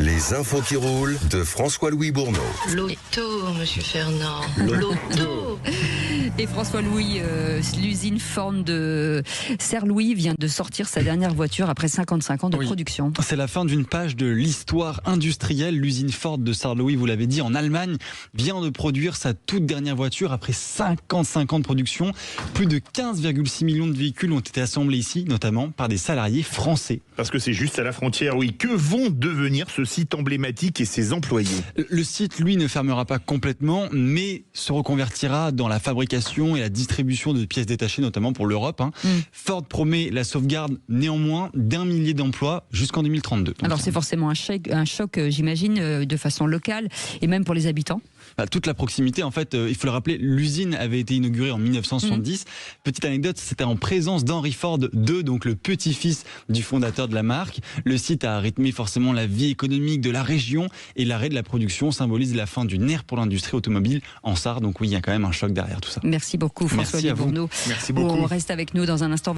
Les infos qui roulent de François-Louis Bourneau. L'auto, monsieur Fernand. L'auto. Et François-Louis, l'usine Ford de Serre-Louis vient de sortir sa dernière voiture après 55 ans de production. C'est la fin d'une page de l'histoire industrielle. L'usine Ford de Serre-Louis, vous l'avez dit, en Allemagne, vient de produire sa toute dernière voiture après 55 ans de production. Plus de 15,6 millions de véhicules ont été assemblés ici, notamment par des salariés français. Parce que c'est juste à la frontière, oui. Que vont devenir ce site emblématique et ses employés? Le site, lui, ne fermera pas complètement, mais se reconvertira dans la fabrication et la distribution de pièces détachées, notamment pour l'Europe. Ford promet la sauvegarde, néanmoins, d'1 millier d'emplois jusqu'en 2032. Alors c'est forcément un choc, j'imagine, de façon locale, et même pour les habitants. Toute la proximité, en fait, il faut le rappeler, l'usine avait été inaugurée en 1970. Petite anecdote, c'était en présence d'Henry Ford II, donc le petit-fils du fondateur de la marque. Le site a rythmé forcément la vie économique de la région et l'arrêt de la production symbolise la fin d'une ère pour l'industrie automobile en Sarre. Donc oui, il y a quand même un choc derrière tout ça. Merci beaucoup François-Louis Bourneau. Merci beaucoup. On reste avec nous dans un instant.